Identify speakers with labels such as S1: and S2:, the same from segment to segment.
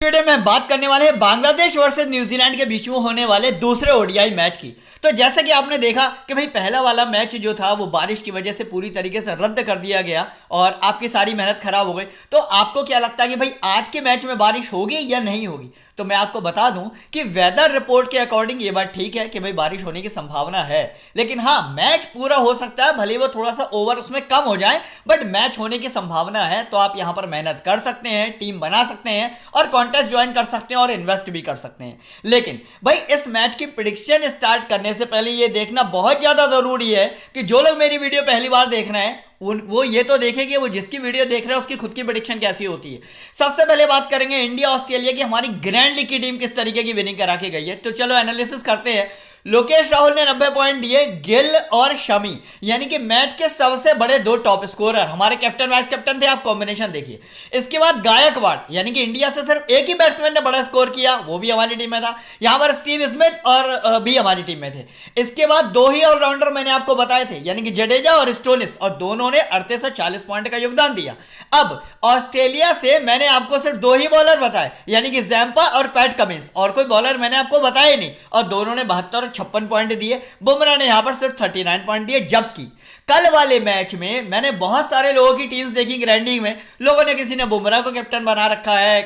S1: Video में बात करने वाले हैं बांग्लादेश वर्सेस न्यूजीलैंड के बीच में होने वाले दूसरे ओडीआई मैच की। तो जैसा कि आपने देखा कि भाई पहला वाला मैच जो था वो बारिश की वजह से पूरी तरीके से रद्द कर दिया गया और आपकी सारी मेहनत खराब हो गई। तो आपको क्या लगता है कि भाई आज के मैच में बारिश होगी या नहीं होगी? तो मैं आपको बता दूं कि वेदर रिपोर्ट के अकॉर्डिंग ये बात ठीक है कि भाई बारिश होने की संभावना है, लेकिन हाँ मैच पूरा हो सकता है, भले वो थोड़ा सा ओवर उसमें कम हो जाए, बट मैच होने की संभावना है। तो आप यहां पर मेहनत कर सकते हैं, टीम बना सकते हैं और कॉन्टेस्ट ज्वाइन कर सकते हैं और इन्वेस्ट भी कर सकते हैं। लेकिन भाई इस मैच की प्रिडिक्शन स्टार्ट करने से पहले ये देखना बहुत ज्यादा जरूरी है कि जो लोग मेरी वीडियो पहली बार देख रहे हैं वो ये तो देखे कि वो जिसकी वीडियो देख रहे हैं उसकी खुद की प्रेडिक्शन कैसी होती है। सबसे पहले बात करेंगे इंडिया ऑस्ट्रेलिया की, हमारी ग्रैंड लीग की टीम किस तरीके की विनिंग करा के गई है। तो चलो एनालिसिस करते हैं। लोकेश राहुल ने 90 पॉइंट दिए, गिल और शमी यानी कि मैच के सबसे बड़े दो टॉप स्कोरर हमारे कैप्टन वाइस कैप्टन थे। आप कॉम्बिनेशन देखिए। इसके बाद गायकवाड़ यानी कि इंडिया से सिर्फ एक ही बैट्समैन ने बड़ा स्कोर किया, वो भी हमारी टीम में था। यहां पर स्टीव स्मिथ और भी हमारी टीम में थे। इसके बाद दो ही ऑलराउंडर मैंने आपको बताए थे यानी कि जडेजा और स्टोनिस, और दोनों ने 38 और 40 पॉइंट का योगदान दिया। अब ऑस्ट्रेलिया से मैंने आपको सिर्फ दो ही बॉलर बताए यानी कि जैम्पा और पैट कमिंस, और कोई बॉलर मैंने आपको बताया नहीं, और दोनों ने 72 और 56 पॉइंट दिए। बुमराह ने यहां पर सिर्फ 39 पॉइंट दिए। जबकि कल वाले मैच में मैंने बहुत सारे लोगों की टीम्स देखी ग्रैंडिंग में, लोगों ने किसी ने बुमराह को कैप्टन बना रखा है,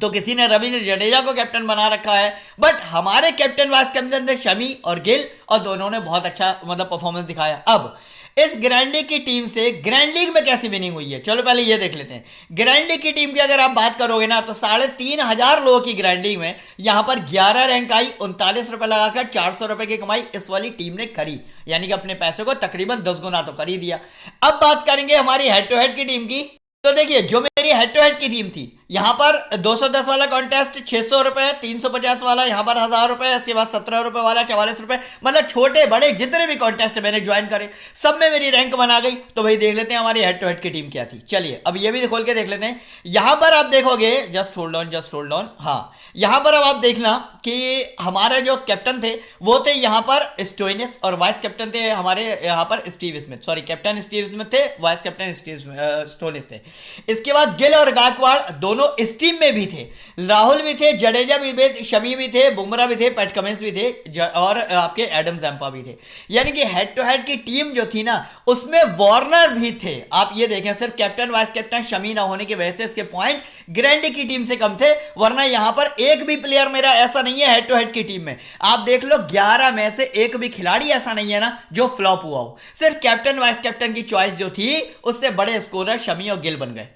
S1: तो किसी ने रविंद्र जडेजा को कैप्टन बना रखा है, बट हमारे कैप्टन वाइस कैप्टन थे शमी और गिल, और दोनों ने बहुत अच्छा मतलब परफॉर्मेंस दिखाया। अब इस ग्रैंड लीग की टीम से ग्रैंड लीग में कैसी विनिंग हुई है, चलो पहले ये देख लेते हैं। ग्रैंड लीग की टीम की अगर आप बात करोगे ना तो 3,500 लोगों की ग्रैंड लीग में यहां पर 11 रैंक आई, 39 रुपए लगाकर 400 रुपए की कमाई इस वाली टीम ने करी, यानी कि अपने पैसे को तकरीबन 10 गुना तो कर ही दिया। अब बात करेंगे हमारी हेड टू हेड की टीम की। तो देखिए जो मेरी हेड टू हेड की टीम थी, यहां पर 210 वाला कॉन्टेस्ट 600 रुपए, 350 वाला यहां पर 1000 रुपए, इसके बाद 17 रुपए वाला 44 रुपए, मतलब छोटे बड़े जितने भी कॉन्टेस्ट मैंने ज्वाइन करे सब में मेरी रैंक बना गई। तो भाई देख लेते हैं हमारी हेड टू हेड की टीम क्या थी। चलिए अब ये भी खोल के देख लेते हैं। यहां पर आप देखोगे, जस्ट होल्ड ऑन, हाँ यहां पर अब आप देखना कि हमारे जो कैप्टन थे वो थे यहां पर स्टोइनिस, और वाइस कैप्टन थे हमारे यहां पर Steve Smith, sorry captain Steve Smith थे, वाइस कैप्टन स्टोइनिस थे। इसके बाद गिल और गायकवाड़ दोनों इस टीम में भी थे, राहुल भी थे, जडेजा भी थे, शमी भी थे, बुमराह भी थे, पैट कमिंस भी थे, और आपके एडम जैम्पा भी थे। यानी कि हेड टू हेड की टीम जो थी ना उसमें वार्नर भी थे। आप ये देखें सिर्फ कैप्टन वाइस कैप्टन शमी ना होने की वजह से इसके पॉइंट ग्रैंड लीग की टीम से कम थे, वरना यहां पर एक भी प्लेयर मेरा ऐसा नहीं है हेड टू हेड की टीम में, आप देख लो 11 में से एक भी खिलाड़ी ऐसा नहीं है ना जो फ्लॉप हुआ हो। सिर्फ कैप्टन वाइस कैप्टन की चॉइस जो थी उससे बड़े स्कोरर शमी और गिल बन गए।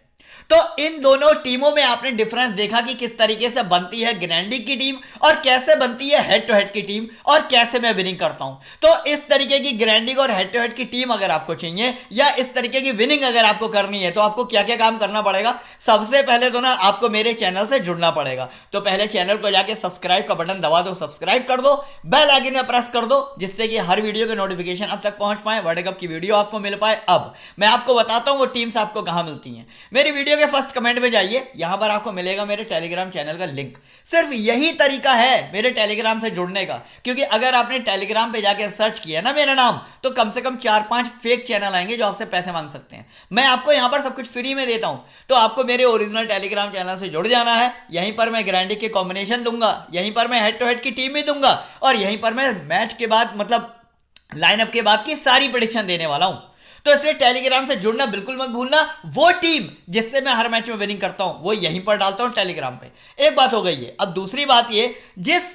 S1: तो इन दोनों टीमों में आपने डिफरेंस देखा कि किस तरीके से बनती है ग्रैंड लीग की टीम और कैसे बनती है हेड टू हेड की टीम, और कैसे मैं विनिंग करता हूं। तो इस तरीके की ग्रैंड लीग और हेड टू हेड की टीम अगर आपको चाहिए या इस तरीके की विनिंग अगर आपको करनी है तो आपको क्या क्या काम करना पड़ेगा। सबसे पहले तो ना आपको मेरे चैनल से जुड़ना पड़ेगा। तो पहले चैनल को जाके सब्सक्राइब का बटन दबा दो, सब्सक्राइब कर दो, बेल आइकन में प्रेस कर दो, जिससे कि हर वीडियो के नोटिफिकेशन अब तक पहुंच पाए, वर्ल्ड कप की वीडियो आपको मिल पाए। अब मैं आपको बताता हूं वो टीम्स आपको कहां मिलती हैं। मेरी वीडियो के फर्स्ट कमेंट में जाइए, यहां पर आपको मिलेगा मेरे टेलीग्राम चैनल का लिंक। सिर्फ यही तरीका है मेरे टेलीग्राम से जुड़ने का, क्योंकि अगर आपने टेलीग्राम पे जाके सर्च किया ना मेरा नाम तो कम से कम 4-5 फेक चैनल आएंगे जो आपसे पैसे मांग सकते हैं। मैं आपको यहां पर सब कुछ फ्री में देता हूं, तो आपको मेरे ओरिजिनल टेलीग्राम चैनल से जुड़ जाना है। यहीं पर मैं ग्रैंड लीग के कॉम्बिनेशन दूंगा, यहीं पर मैं हेड टू हेड की टीम भी दूंगा, और यहीं पर मैं मैच के बाद मतलब लाइनअप के बाद की सारी प्रेडिक्शन देने वाला हूं। तो इसलिए टेलीग्राम से जुड़ना बिल्कुल मत भूलना। वो टीम जिससे मैं हर मैच में विनिंग करता हूं वो यहीं पर डालता हूं टेलीग्राम पे। एक बात हो गई है। अब दूसरी बात ये, जिस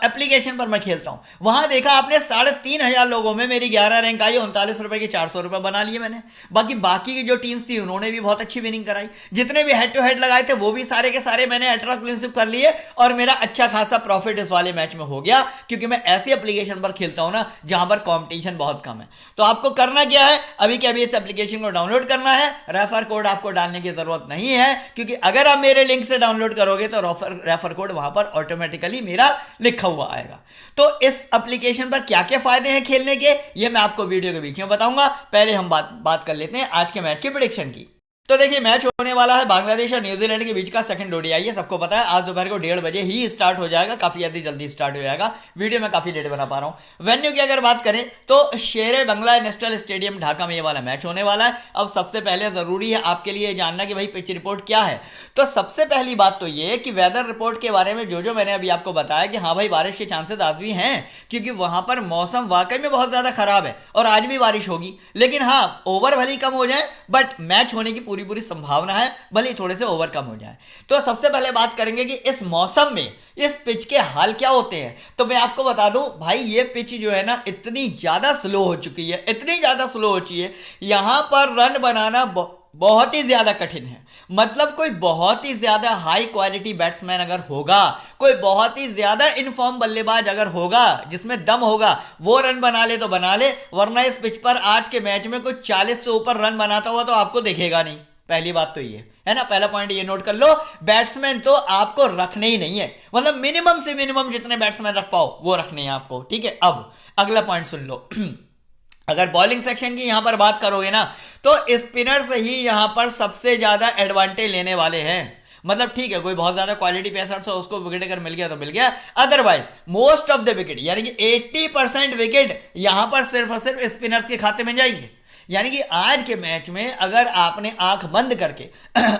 S1: एप्लीकेशन पर मैं खेलता हूं वहां देखा आपने 3,500 लोगों में मेरी 11 रैंक आई, 39 रुपए के 400 रुपए बना लिए मैंने। बाकी की जो टीम्स थी उन्होंने भी बहुत अच्छी विनिंग कराई। जितने भी हेड टू हेड लगाए थे वो भी सारे के सारे मैंने अल्ट्रा कर लिए, और मेरा अच्छा खासा प्रॉफिट इस वाले मैच में हो गया, क्योंकि मैं ऐसी एप्लीकेशन पर खेलता हूं ना जहां पर कॉम्पिटिशन बहुत कम है। तो आपको करना क्या है, अभी के अभी इस एप्लीकेशन को डाउनलोड करना है। रेफर कोड आपको डालने की जरूरत नहीं है, क्योंकि अगर आप मेरे लिंक से डाउनलोड करोगे तो रेफर कोड वहां पर ऑटोमेटिकली मेरा लिखा हुआ आएगा। तो इस एप्लीकेशन पर क्या क्या फायदे हैं खेलने के, ये मैं आपको वीडियो के बीच में बताऊंगा। पहले हम बात कर लेते हैं आज के मैच की प्रेडिक्शन की। तो देखिए मैच होने वाला है बांग्लादेश और न्यूजीलैंड के बीच का सेकंड ओडीआई है, सबको पता है आज दोपहर को 1:30 बजे ही स्टार्ट हो जाएगा, काफी जल्दी स्टार्ट हो जाएगा। वीडियो में काफी लेट बना पा रहा हूं। वेन्यू की अगर बात करें तो शेरे बंगला नेशनल स्टेडियम ढाका में ये वाला मैच होने वाला है। अब सबसे पहले जरूरी है आपके लिए जानना कि भाई पिच रिपोर्ट क्या है। तो सबसे पहली बात तो ये कि वेदर रिपोर्ट के बारे में जो मैंने अभी आपको बताया कि हाँ भाई बारिश के चांसेस आज भी हैं, क्योंकि वहां पर मौसम वाकई में बहुत ज्यादा खराब है और आज भी बारिश होगी। लेकिन हाँ ओवर भले ही कम हो जाए बट मैच होने की पूरी संभावना है, भले ही थोड़े से ओवर कम हो जाए। तो सबसे पहले बात करेंगे कि इस मौसम में इस पिच के हाल क्या होते हैं। तो मैं आपको बता दूं भाई ये पिच जो है ना इतनी ज्यादा स्लो हो चुकी है, इतनी ज्यादा स्लो हो चुकी है, यहां पर रन बनाना बहुत ही ज्यादा कठिन है। मतलब कोई बहुत ही ज्यादा हाई क्वालिटी बैट्समैन अगर होगा, कोई बहुत ही ज्यादा इनफॉर्म बल्लेबाज अगर होगा जिसमें दम होगा, वो रन बना ले तो बना ले, वरना इस पिच पर आज के मैच में कोई 40 से ऊपर रन बनाता हुआ तो आपको दिखेगा नहीं। पहली बात तो ये है ना, पहला पॉइंट ये नोट कर लो, बैट्समैन तो आपको रखने ही नहीं है, मतलब मिनिमम से मिनिमम जितने बैट्समैन रख पाओ वो रखने हैं आपको, ठीक है। अब अगला पॉइंट सुन लो अगर बॉलिंग सेक्शन की यहां पर बात करोगे ना तो स्पिनर्स ही यहां पर सबसे ज्यादा एडवांटेज लेने वाले हैं। मतलब ठीक है कोई बहुत ज्यादा क्वालिटी पेसर्स हो उसको विकेट अगर मिल गया तो मिल गया, otherwise most of the wicket यानी कि 80% विकेट यहां पर सिर्फ और सिर्फ स्पिनर्स के खाते में जाएंगे। यानी कि आज के मैच में अगर आपने आंख बंद करके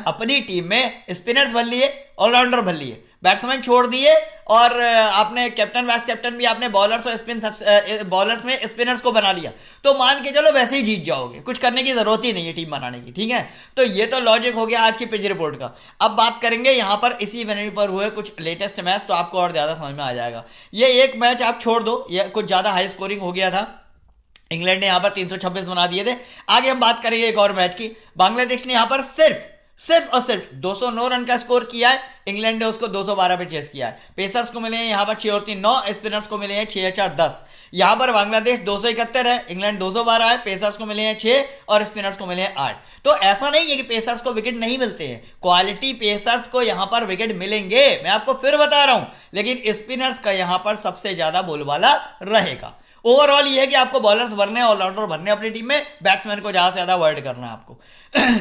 S1: अपनी टीम में स्पिनर्स भर लिए, ऑलराउंडर भर लिए, बैट्समैन छोड़ दिए और आपने कैप्टन वाइस कैप्टन भी आपने बॉलर्स और बॉलर्स में स्पिनर्स को बना लिया, तो मान के चलो वैसे ही जीत जाओगे, कुछ करने की जरूरत ही नहीं है टीम बनाने की, ठीक है। तो ये तो लॉजिक हो गया आज की पिच रिपोर्ट का। अब बात करेंगे यहां पर इसी वेन्यू पर हुए कुछ लेटेस्ट मैच, तो आपको और ज्यादा समझ में आ जाएगा। ये एक मैच आप छोड़ दो, ये कुछ ज्यादा हाई स्कोरिंग हो गया था, इंग्लैंड ने यहां पर 326 बना दिए थे। आगे हम बात करेंगे एक और मैच की, बांग्लादेश ने यहां पर सिर्फ और सिर्फ 209 रन का स्कोर किया है, इंग्लैंड ने उसको 212 पे चेस किया है। पेसर्स को मिले हैं यहां पर 6 और 3 9, स्पिनर्स को मिले हैं 6 4 10। यहां पर बांग्लादेश 271 है, इंग्लैंड 212 है, पेसर्स को मिले हैं 6 और स्पिनर्स को मिले हैं 8। तो ऐसा नहीं है कि पेसर्स को विकेट नहीं मिलते हैं, क्वालिटी पेसर्स को यहां पर विकेट मिलेंगे, मैं आपको फिर बता रहा हूं, लेकिन स्पिनर्स का यहां पर सबसे ज्यादा बोलबाला रहेगा। ओवरऑल ये है कि आपको बॉलर्स भरने ऑलराउंडर भरने अपनी टीम में, बैट्समैन को ज्यादा से ज्यादा अवॉइड करना है आपको।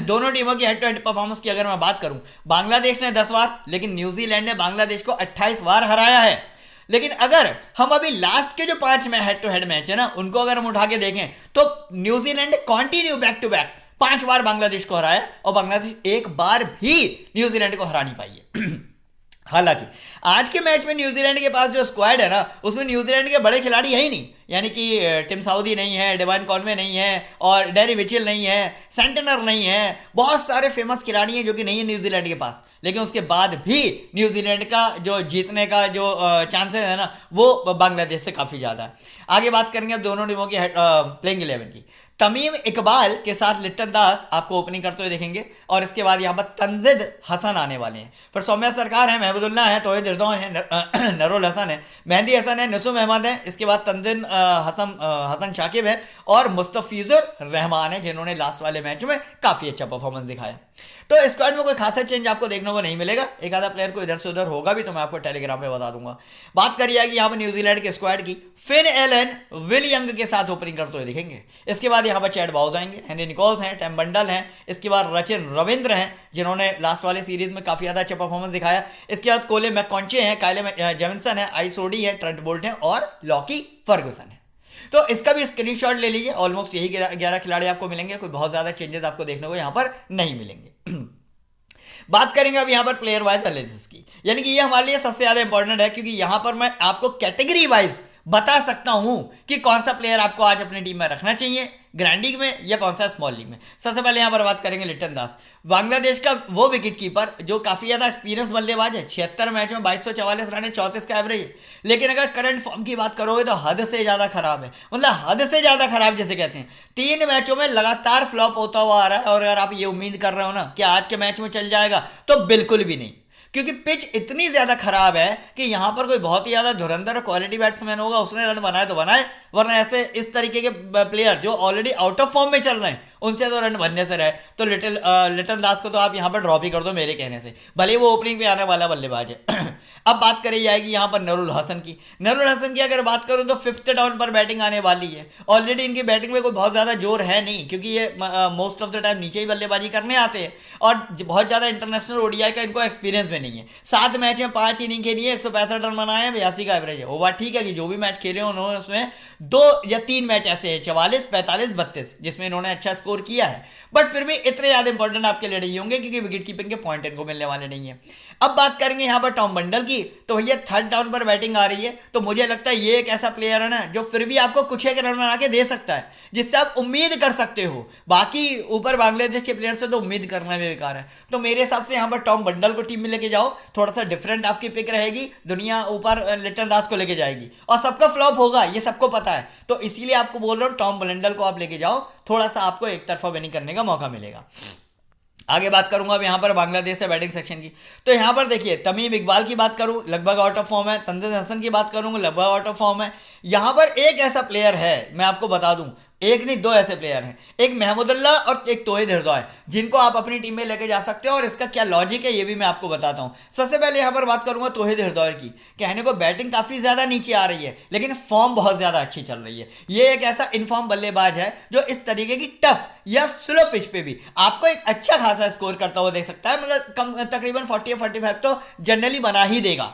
S1: दोनों टीमों की हेड टू हेड परफॉर्मेंस की अगर मैं बात करूं, बांग्लादेश ने 10 बार, लेकिन न्यूजीलैंड ने बांग्लादेश को 28 बार हराया है। लेकिन अगर हम अभी लास्ट के जो 5 में हेड टू हेड मैच है ना उनको अगर हम उठा के देखें तो New Zealand continue back to back 5 बार बांग्लादेश को हराया और बांग्लादेश एक बार भी न्यूजीलैंड को हरा नहीं पाई है। हालांकि आज के मैच में न्यूजीलैंड के पास जो स्क्वाड है ना उसमें न्यूजीलैंड के बड़े खिलाड़ी है ही नहीं, यानी कि टिम साउदी नहीं है, डेवान कॉनवे नहीं है और डैरी मिचेल नहीं है, सेंटनर नहीं है, बहुत सारे फेमस खिलाड़ी हैं जो कि नहीं है न्यूजीलैंड के पास। लेकिन उसके बाद भी न्यूजीलैंड का जो जीतने का जो चांसेस है ना वो बांग्लादेश से काफ़ी ज़्यादा है। आगे बात करेंगे अब दोनों टीमों की प्लेइंग 11 की। तमीम इकबाल के साथ लिट्टन दास आपको ओपनिंग करते हुए देखेंगे और इसके बाद यहाँ पर तंजिद हसन आने वाले हैं, फिर सौम्या सरकार है, महमूदुल्लाह है, तोहिद रिजवान है, नरुल हसन है, मेहदी हसन है, नसूम अहमद है, इसके बाद तंजिन हसन शाकिब है और मुस्तफिजुर रहमान है जिन्होंने लास्ट वाले मैच में काफ़ी अच्छा परफॉर्मेंस दिखाया। तो स्क्वाड में कोई खासा चेंज आपको देखने को नहीं मिलेगा, एक आधा प्लेयर को इधर से उधर होगा भी तो मैं आपको टेलीग्राम पे बता दूंगा। बात करी जाएगी यहाँ पर न्यूजीलैंड के स्क्वाड की, फिन एलन विल यंग के साथ ओपनिंग करते हुए दिखेंगे। इसके बाद यहाँ पर चैड बाउज आएंगे, हेनरी निकोल्स हैं, टैम बंडल हैं, इसके बाद रचिन रविंद्र हैं जिन्होंने लास्ट वाले सीरीज में काफ़ी ज़्यादा अच्छा परफॉर्मेंस दिखाया। इसके बाद कोले मैककॉन्चे हैं, कायले जेमिसन है, आई सोडी है, ट्रेंट बोल्ट हैं और लॉकी फर्गुसन है। तो इसका भी स्क्रीनशॉट ले लीजिए, ऑलमोस्ट यही 11 खिलाड़ी आपको मिलेंगे, कोई बहुत ज़्यादा चेंजेस आपको देखने को यहाँ पर नहीं मिलेंगे। बात करेंगे अब यहाँ पर प्लेयर वाइज एनालिसिस की, यानी कि ये हमारे लिए सबसे ज़्यादा इंपॉर्टेंट है क्योंकि यहाँ पर मैं आपको कैटेगरी वाइज बता सकता हूं कि कौन सा प्लेयर आपको आज अपनी टीम में रखना चाहिए, ग्रैंड लीग में या कौन सा स्मॉल लीग में। सबसे पहले यहां पर बात करेंगे लिट्टन दास, बांग्लादेश का वो विकेट कीपर जो काफी ज्यादा एक्सपीरियंस बल्लेबाज है, 76 मैच में 2244 रन है, 34 का एवरेज है। लेकिन अगर करंट फॉर्म की बात करोगे तो हद से ज्यादा खराब है, मतलब हद से ज्यादा खराब जिसे कहते हैं। 3 मैचों में लगातार फ्लॉप होता हुआ आ रहा है और अगर आप ये उम्मीद कर रहे हो ना कि आज के मैच में चल जाएगा तो बिल्कुल भी नहीं, क्योंकि पिच इतनी ज्यादा खराब है कि यहां पर कोई बहुत ही ज्यादा धुरंधर क्वालिटी बैट्समैन होगा उसने रन बनाए तो बनाए, वरना ऐसे इस तरीके के प्लेयर जो ऑलरेडी आउट ऑफ फॉर्म में चल रहे हैं उनसे तो रन बनने से रहे, तो लिटन दास को तो आप यहाँ पर ड्रॉप ही कर दो मेरे कहने से, भले वो ओपनिंग पे आने वाला बल्लेबाज है। अब बात करी जाएगी यहाँ पर नूरुल हसन की। नूरुल हसन की अगर बात करूँ तो 5th डाउन पर बैटिंग आने वाली है। ऑलरेडी इनकी बैटिंग में कोई बहुत ज़्यादा जोर है नहीं, क्योंकि ये मोस्ट ऑफ द टाइम नीचे ही बल्लेबाजी करने आते हैं और बहुत ज़्यादा इंटरनेशनल ओडीआई का इनको एक्सपीरियंस भी नहीं है। 7 मैच में 5 इनिंग खेली है, 165 रन बनाए हैं, 82 का एवरेज है। वो बात ठीक है कि जो भी मैच खेले उन्होंने उसमें 2 या 3 मैच ऐसे हैं 44, 45, 32 जिसमें इन्होंने अच्छा स्कोर किया है, बट फिर भी इतने ज़्यादा इंपॉर्टेंट आपके लिए नहीं होंगे क्योंकि विकेट कीपिंग के पॉइंट इनको मिलने वाले नहीं है। अब बात करेंगे यहाँ पर टॉम बंडल की, तो भैया 3rd डाउन पर बैटिंग आ रही है, तो मुझे लगता है ये एक ऐसा प्लेयर है ना जो फिर भी आपको कुछ एक रन बना के दे सकता है, जिससे आप उम्मीद कर सकते हो। बाकी ऊपर बांग्लादेश के प्लेयर से तो उम्मीद करना भी बेकार है। तो मेरे हिसाब से यहाँ पर टॉम बंडल को टीम में लेके जाओ, थोड़ा सा डिफरेंट आपकी पिक रहेगी। दुनिया ऊपर लिटन दास को लेके जाएगी और सबका फ्लॉप होगा, ये सबको पता है, तो इसीलिए आपको बोल रहा हूँ टॉम बंडल को आप लेके जाओ, थोड़ा सा आपको एक तरफा विनिंग करने का मौका मिलेगा। आगे बात करूंगा अब यहाँ पर बांग्लादेश से बैटिंग सेक्शन की, तो यहाँ पर देखिए तमीम इकबाल की बात करूँ लगभग आउट ऑफ फॉर्म है, तंजीम हसन की बात करूँगा लगभग आउट ऑफ फॉर्म है। यहाँ पर एक ऐसा प्लेयर है, मैं आपको बता दूं, एक नहीं 2 ऐसे प्लेयर हैं, एक महमूदुल्लाह और एक तौहीद हृदय, जिनको आप अपनी टीम में लेके जा सकते हो और इसका क्या लॉजिक है ये भी मैं आपको बताता हूँ। सबसे पहले यहाँ पर बात करूंगा तौहीद हृदय की। कहने को बैटिंग काफ़ी ज़्यादा नीचे आ रही है लेकिन फॉर्म बहुत ज़्यादा अच्छी चल रही है। ये एक ऐसा इनफॉर्म बल्लेबाज है जो इस तरीके की टफ या स्लो पिच पे भी आपको एक अच्छा खासा स्कोर करता हुआ देख सकता है, मतलब कम तकरीबन 40 या 45 तो जनरली बना ही देगा।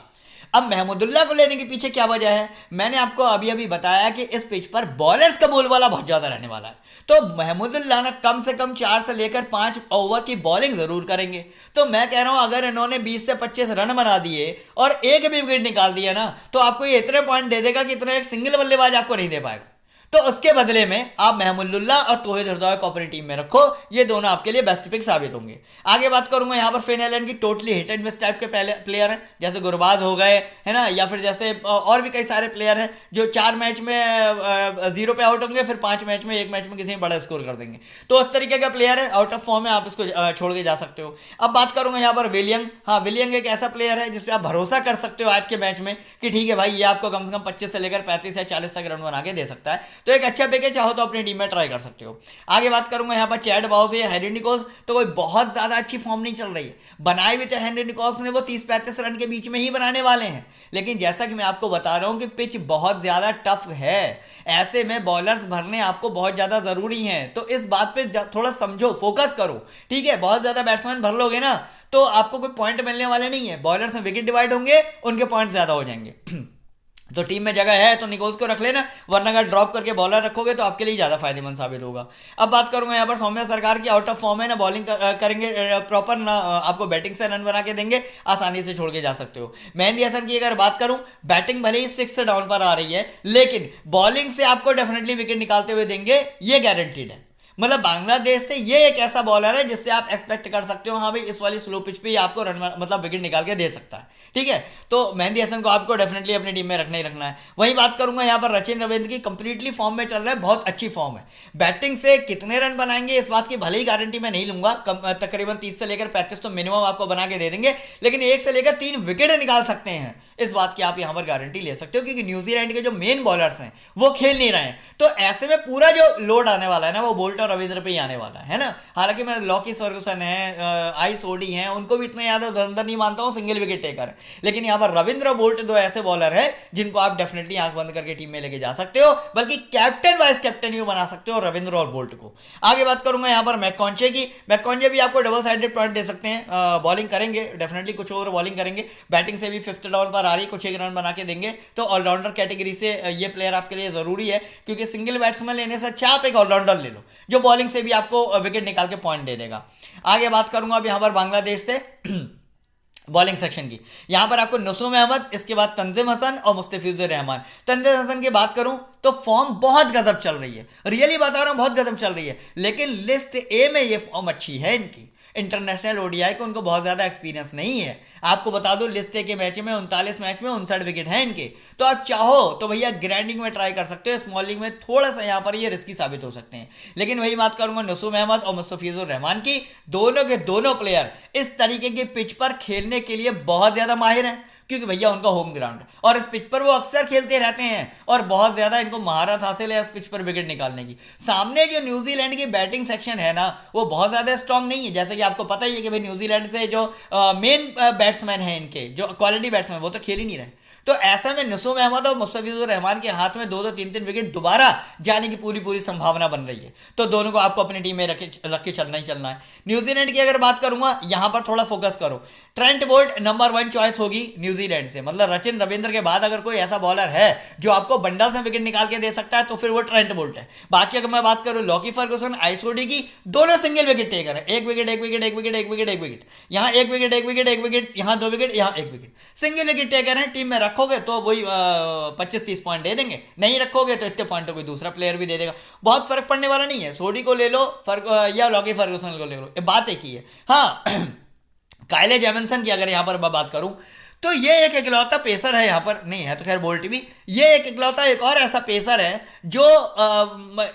S1: अब महमूदुल्लाह को लेने के पीछे क्या वजह है, मैंने आपको अभी अभी बताया कि इस पिच पर बॉलर्स का बोलबाला बहुत ज़्यादा रहने वाला है। तो महमूदुल्लाह ना कम से कम 4 से लेकर 5 ओवर की बॉलिंग ज़रूर करेंगे। तो मैं कह रहा हूं अगर इन्होंने 20 से 25 रन बना दिए और एक भी विकेट निकाल दिया ना, तो आपको ये इतने पॉइंट दे देगा कि इतना एक सिंगल बल्लेबाज आपको नहीं दे पाएगा। तो उसके बदले में आप महमूदुल्लाह और तौहीद हृदय को अपनी टीम में रखो, ये दोनों आपके लिए बेस्ट पिक साबित होंगे। आगे बात करूंगा यहाँ पर फिन एलन की, totally hit and miss type के पहले प्लेयर हैं, जैसे गुरबाज हो गए है ना, या फिर जैसे और भी कई सारे प्लेयर हैं जो 4 मैच में 0 पे आउट होंगे, फिर 5 मैच में 1 मैच में किसी में बड़ा स्कोर कर देंगे। तो उस तरीके का प्लेयर है, आउट ऑफ फॉर्म है, आप इसको छोड़ के जा सकते हो। अब बात करूंगा यहाँ पर विलियंग। हाँ, विलियंग एक ऐसा प्लेयर है जिसपे आप भरोसा कर सकते हो आज के मैच में कि ठीक है भाई ये आपको कम से कम 25 से लेकर 35 या 40 तक रन बना के दे सकता है, तो एक अच्छा पिक है, चाहो तो अपनी टीम में ट्राई कर सकते हो। आगे बात करूंगा यहाँ पर चैड बाउस या हेनरी निकोल्स, तो कोई बहुत ज्यादा अच्छी फॉर्म नहीं चल रही है। बनाए हुए तो हेनरी निकोल्स ने वो 30-35 रन के बीच में ही बनाने वाले हैं, लेकिन जैसा कि मैं आपको बता रहा हूं कि पिच बहुत ज्यादा टफ है, ऐसे में बॉलर्स भरने आपको बहुत ज्यादा जरूरी हैं। तो इस बात पे थोड़ा समझो, फोकस करो, ठीक है। बहुत ज्यादा बैट्समैन भर लोगे ना तो आपको कोई पॉइंट मिलने वाले नहीं है, बॉलर्स में विकेट डिवाइड होंगे, उनके पॉइंट ज्यादा हो जाएंगे। तो टीम में जगह है तो निकोल्स को रख लेना, वरना अगर ड्रॉप करके बॉलर रखोगे तो आपके लिए ज़्यादा फायदेमंद साबित होगा। अब बात करूंगा यहाँ पर सौम्या सरकार की, आउट ऑफ फॉर्म है ना, बॉलिंग करेंगे प्रॉपर ना, आपको बैटिंग से रन बना के देंगे, आसानी से छोड़ के जा सकते हो। मेहंदी हसन की अगर बात करूं, बैटिंग भले ही 6 डाउन पर आ रही है लेकिन बॉलिंग से आपको डेफिनेटली विकेट निकालते हुए देंगे, ये गारंटीड है। मतलब बांग्लादेश से ये एक ऐसा बॉलर है जिससे आप एक्सपेक्ट कर सकते हो हाँ भाई इस वाली स्लो पिच पे ही आपको रन मतलब विकेट निकाल के दे सकता है, ठीक है। तो मेहंदी हसन को आपको डेफिनेटली अपनी टीम में रखना ही रखना है। वही बात करूंगा यहाँ पर रचिन रविंद्र की, कंप्लीटली फॉर्म में चल रहा है, बहुत अच्छी फॉर्म है। बैटिंग से कितने रन बनाएंगे इस बात की भले ही गारंटी मैं नहीं लूंगा, तकरीबन 30 से लेकर 35 तो मिनिमम आपको बना के दे देंगे, लेकिन 1 से लेकर 3 विकेट निकाल सकते हैं, इस बात की आप यहां पर गारंटी ले सकते हो, क्योंकि न्यूजीलैंड के जो मेन बॉलर्स हैं वो खेल नहीं रहे हैं। तो ऐसे में पूरा जो लोड आने वाला है ना वो बोल्ट और रविंद्र पे ही आने वाला है ना। हालांकि मैं लॉकीस फर्गुसन है, आइस ओडी हैं, उनको भी इतना ज़्यादा धुरंधर नहीं मानता हूँ, सिंगल विकेट टेकर, लेकिन यहाँ पर रविंद्र और बोल्ट 2 ऐसे बॉलर है जिनको आप डेफिनेटली आंख बंद करके टीम में लेके जा सकते हो, बल्कि कैप्टन वाइस कैप्टन भी बना सकते हो रविंद्र और बोल्ट को। आगे बात करूंगा यहाँ पर मैककॉन्चे की, मैककॉन्चे भी आपको डबल साइडेड पॉइंट दे सकते हैं, बॉलिंग करेंगे डेफिनेटली, कुछ ओवर बॉलिंग करेंगे, बैटिंग से भी 5th डाउन पर आ रही, कुछ एक रन बना के देंगे। तो ऑलराउंडर कैटेगरी से ये प्लेयर आपके लिए जरूरी है, क्योंकि सिंगल बैट्समैन लेने से अच्छा आप एक ऑलराउंडर ले लो जो बॉलिंग से भी आपको विकेट निकाल के पॉइंट दे देगा। आगे बात करूंगा अब यहाँ पर बांग्लादेश से बॉलिंग सेक्शन की, यहां पर आपको नसूम अहमद, इसके बाद तंजीम हसन और मुस्तफिजुर रहमान। तंजीम हसन की बात करूं तो फॉर्म बहुत गजब चल रही है, रियली बता रहा हूं बहुत गजब चल रही है, लेकिन लिस्ट ए में ये फॉर्म अच्छी है इनकी। इंटरनेशनल ओडीआई को उनको बहुत ज़्यादा एक्सपीरियंस नहीं है। आपको बता दो लिस्ट ए के मैच में 39 मैच में 59 विकेट हैं इनके। तो आप चाहो तो भैया ग्रैंडिंग में ट्राई कर सकते हो, स्मॉल लीग में थोड़ा सा यहाँ पर ये रिस्की साबित हो सकते हैं। लेकिन वही बात करूंगा नसूम अहमद और मुस्तफिजुर रहमान की, दोनों के दोनों प्लेयर इस तरीके की पिच पर खेलने के लिए बहुत ज़्यादा माहिर हैं। क्योंकि भैया उनका होम ग्राउंड है और इस पिच पर वो अक्सर खेलते रहते हैं और बहुत ज़्यादा इनको महारत हासिल है इस पिच पर विकेट निकालने की। सामने जो न्यूजीलैंड की बैटिंग सेक्शन है ना, वो बहुत ज़्यादा स्ट्रांग नहीं है। जैसे कि आपको पता ही है कि भाई न्यूजीलैंड से जो मेन बैट्समैन है इनके, जो क्वालिटी बैट्समैन, वो तो खेल ही नहीं रहे। तो ऐसे में नुसूम अहमद और मुस्तफिजुर रहमान के हाथ में 2-2 3-3 विकेट दोबारा जाने की पूरी पूरी संभावना बन रही है। तो दोनों को आपको अपनी टीम में रख के चलना ही चलना है। न्यूजीलैंड की अगर बात करूंगा, यहां पर थोड़ा फोकस करो। ट्रेंट बोल्ट नंबर 1 चॉइस होगी न्यूजीलैंड से। मतलब रचिन रविंद्र के बाद अगर कोई ऐसा बॉलर है जो आपको बंडल से विकेट निकाल के दे सकता है तो फिर वो ट्रेंट बोल्ट है। बाकी अगर मैं बात करूं लॉकी फर्गुसन, आइसोडी की, दोनों सिंगल विकेट टेकर है। एक विकेट एक विकेट एक विकेट एक विकेट एक विकेट, यहाँ एक विकेट एक विकेट एक विकेट, यहाँ 2 विकेट, यहाँ 1 विकेट, सिंगल विकेट टेकर है। टीम में रखोगे तो वही 25-30 पॉइंट दे देंगे, नहीं रखोगे तो इतने पॉइंट तो कोई दूसरा प्लेयर भी दे देगा। बहुत फर्क पड़ने वाला नहीं है। सोडी को ले लो या लॉकी फर्गुसन को ले लो, बात एक ही है। हाँ काइले जेमिसन की अगर यहां पर मैं बात करूं तो ये एक इकलौता पेसर है, यहां पर नहीं है तो खैर बोल्ट भी, ये एक इकलौता एक और ऐसा पेसर है जो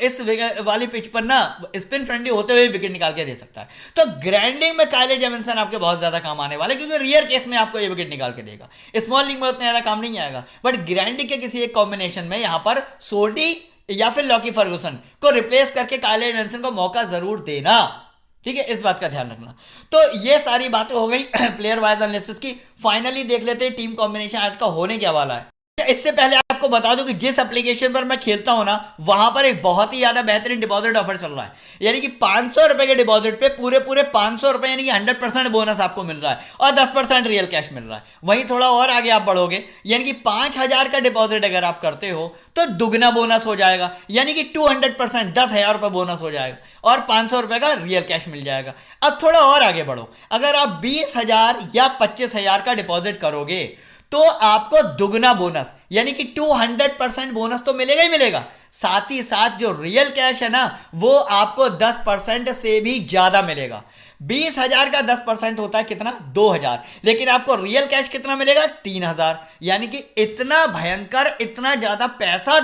S1: इस वाली पिच पर ना स्पिन फ्रेंडली होते हुए विकेट निकाल के दे सकता है। तो ग्रैंडिंग में काइले जेमिसन आपके बहुत ज्यादा काम आने वाले, क्योंकि रियर केस में आपको ये विकेट निकाल के देगा। स्मॉल लीग में उतना ज्यादा काम नहीं आएगा, बट ग्रैंडिंग के किसी एक कॉम्बिनेशन में यहां पर सोडी या फिर लॉकी फर्गुसन को रिप्लेस करके काइले जेमिसन को मौका जरूर देना। ठीक है, इस बात का ध्यान रखना। तो ये सारी बातें हो गई प्लेयर वाइज एनालिसिस की। फाइनली देख लेते हैं टीम कॉम्बिनेशन आज का होने क्या वाला है। इससे पहले आपको बता दूं कि जिस एप्लीकेशन पर मैं खेलता हूं ना, वहां पर एक बहुत ही ज्यादा बेहतरीन डिपॉजिट ऑफर चल रहा है। यानी कि 500 रुपए के डिपॉजिट पे पूरे 500 रुपए यानी कि 100% बोनस आपको मिल रहा है और 10% रियल कैश मिल रहा है। वहीं थोड़ा और आगे आप बढ़ोगे, यानी कि 5000 का डिपॉजिट अगर आप करते हो तो दुगना बोनस हो जाएगा, यानी कि 200% 10,000 रुपए बोनस हो जाएगा और 500 रुपए का रियल कैश मिल जाएगा। अब थोड़ा और आगे बढ़ो, अगर आप 20,000 या 25,000 का डिपॉजिट करोगे तो आपको दुगना बोनस यानी कि 200% बोनस तो मिलेगा ही मिलेगा, साथ ही साथ जो रियल कैश है ना वो आपको 10% से भी ज्यादा मिलेगा। 20,000 का 10% होता है कितना, 2,000, लेकिन आपको रियल कैश कितना मिलेगा, 3,000। यानी कि इतना भयंकर, इतना ज्यादा पैसा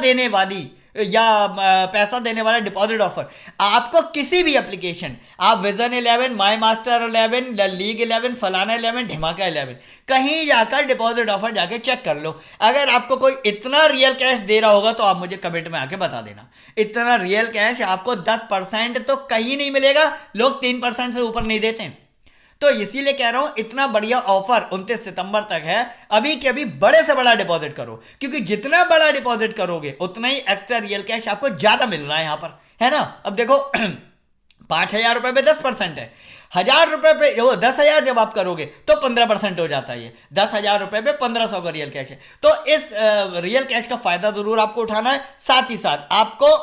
S1: देने वाला डिपॉजिट ऑफर आपको किसी भी एप्लीकेशन, आप विजन 11, माई मास्टर 11, लीग 11, फलाना 11, धमाका 11, कहीं जाकर डिपॉजिट ऑफर जाके चेक कर लो। अगर आपको कोई इतना रियल कैश दे रहा होगा तो आप मुझे कमेंट में आके बता देना। इतना रियल कैश आपको 10% तो कहीं नहीं मिलेगा, लोग 3% से ऊपर नहीं देते। तो इसीलिए कह रहा हूं इतना बढ़िया ऑफर 29 सितंबर तक है। अभी के अभी बड़े से बड़ा डिपॉजिट करो, क्योंकि जितना बड़ा डिपॉजिट करोगे उतना ही एक्स्ट्रा रियल कैश आपको ज्यादा मिल रहा है यहां पर, है ना। अब देखो 5,000 रुपए पे 10% है, 1,000 रुपए पे वो 10,000 जब आप करोगे तो 15% हो जाता है। ये 10,000 रुपए पे 1,500 का रियल कैश है। तो इस रियल कैश का फायदा जरूर आपको उठाना है। साथ ही साथ आपको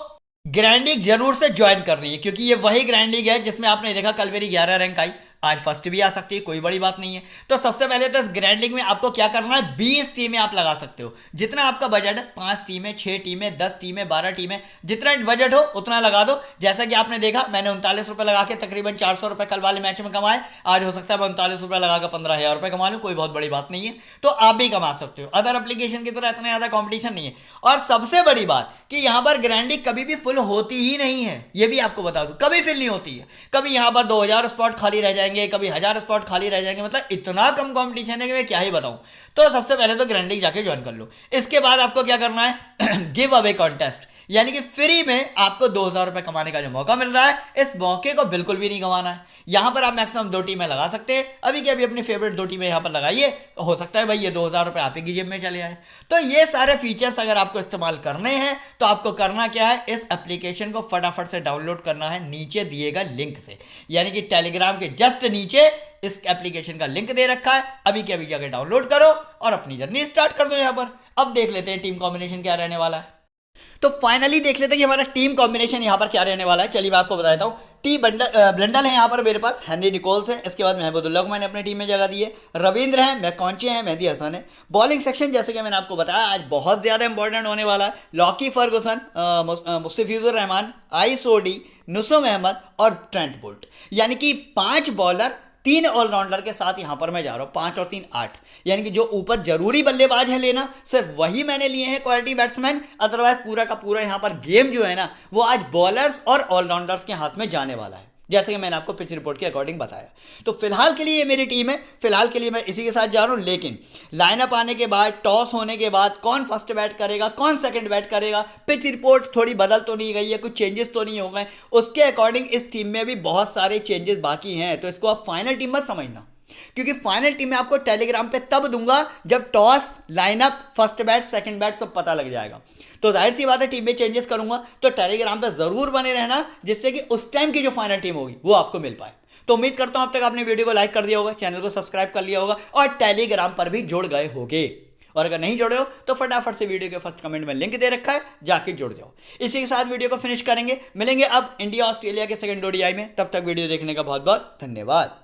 S1: ग्रैंड लीग जरूर से ज्वाइन करनी है, क्योंकि ये वही ग्रैंड लीग है जिसमें आपने देखा कल मेरी 11 रैंक आई, आज फर्स्ट भी आ सकती है, कोई बड़ी बात नहीं है। तो सबसे पहले तो इस ग्रैंड लीग में आपको क्या करना है, 20 टीमें आप लगा सकते हो, जितना आपका बजट है, 5 टीमें, 6 टीमें, 10 टीमें, 12 टीमें, जितना बजट हो उतना लगा दो। जैसा कि आपने देखा मैंने 39 रुपए लगा के तकरीबन 400 रुपए कल वाले मैच में कमाए। आज हो सकता है मैं 39 रुपए लगा कर 15,000 रुपए कमा लूँ, कोई बहुत बड़ी बात नहीं है। तो आप भी कमा सकते हो। अदर एप्लीकेशन की तरह इतना ज्यादा कॉम्पिटिशन नहीं है। और सबसे बड़ी बात कि यहाँ पर ग्रैंड लीग कभी भी फुल होती ही नहीं है, ये भी आपको बता दूं, कभी फिल नहीं होती है। कभी यहाँ पर 2,000 स्पॉट खाली रह जाएंगे, कभी 1,000 स्पॉट खाली रह जाएंगे। मतलब इतना कम कंपटीशन है कि मैं क्या ही बताऊं। तो सबसे पहले तो ग्रैंड लीग जाके ज्वाइन कर लो। इसके बाद आपको क्या करना है, गिव अवे कॉन्टेस्ट, यानी कि फ्री में आपको 2,000 रुपए कमाने का जो मौका मिल रहा है, इस मौके को बिल्कुल भी नहीं गंवाना है। यहां पर आप मैक्सिमम 2 टीमें लगा सकते हैं। अभी के अभी अपनी फेवरेट 2 टीमें यहां पर लगाइए, हो सकता है भाई ये 2,000 रुपए आप ही की जेब में चले आए। तो ये सारे फीचर्स अगर आपको इस्तेमाल करने हैं तो आपको करना क्या है, इस एप्लीकेशन को फटाफट से डाउनलोड करना है नीचे दिए गए लिंक से, यानी कि टेलीग्राम के जस्ट नीचे इस एप्लीकेशन का लिंक दे रखा है। अभी के अभी जाकर डाउनलोड करो और अपनी जर्नी स्टार्ट कर दो। यहां पर अब देख लेते हैं टीम कॉम्बिनेशन क्या रहने वाला है। तो फाइनली देख लेते हैं कि हमारा टीम कॉम्बिनेशन यहां पर क्या रहने वाला है। चलिए मैं आपको बताता हूं। टी ब्लंडल है यहाँ पर मेरे पास, हेनरी निकोल्स है, इसके बाद महमूदुल्लाह को मैंने अपनी टीम में जगह दी है, रविंद्र है, मैकॉन्चे हैं, मेहदी हसन है। बॉलिंग सेक्शन जैसे कि मैंने आपको बताया आज बहुत ज़्यादा इंपॉर्टेंट होने वाला है। लॉकी फर्गुसन, मुस्तफिजुर रहमान, आइसोडी, नुसूम अहमद और ट्रेंट बोल्ट, यानी कि 5 बॉलर 3 ऑलराउंडर के साथ यहां पर मैं जा रहा हूं। 5 और 3 8, यानी कि जो ऊपर जरूरी बल्लेबाज है लेना, सिर्फ वही मैंने लिए हैं क्वालिटी बैट्समैन। अदरवाइज पूरा का पूरा यहां पर गेम जो है ना वो आज बॉलर्स और ऑलराउंडर्स के हाथ में जाने वाला है। जैसे कि मैंने आपको पिच रिपोर्ट के अकॉर्डिंग बताया। तो फिलहाल के लिए ये मेरी टीम है, फिलहाल के लिए मैं इसी के साथ जा रहा हूँ। लेकिन लाइनअप आने के बाद, टॉस होने के बाद कौन फर्स्ट बैट करेगा, कौन सेकंड बैट करेगा, पिच रिपोर्ट थोड़ी बदल तो नहीं गई है, कुछ चेंजेस तो नहीं हो गए, उसके अकॉर्डिंग इस टीम में भी बहुत सारे चेंजेस बाकी हैं। तो इसको आप फाइनल टीम मत समझना, क्योंकि फाइनल टीम में आपको टेलीग्राम पे तब दूंगा जब toss, lineup, first bat, second bat सब पता लग जाएगा। तो जाहिर सी बात है टीम में चेंजेस करूंगा, तो टेलीग्राम पे जरूर बने रहना, जिससे कि उस टाइम की जो फाइनल टीम होगी वो आपको मिल पाए। तो उम्मीद करता हूं अब तक आपने वीडियो को लाइक कर दिया होगा, चैनल को सब्सक्राइब कर लिया होगा और टेलीग्राम पर भी जुड़ गए होगे। और अगर नहीं जुड़े हो तो फटाफट से वीडियो के फर्स्ट कमेंट में लिंक दे रखा है, जाके जुड़ जाओ। इसी के साथ वीडियो को फिनिश करेंगे, मिलेंगे अब इंडिया ऑस्ट्रेलिया के सेकंड ओडीआई में। तब तक वीडियो देखने का बहुत बहुत धन्यवाद।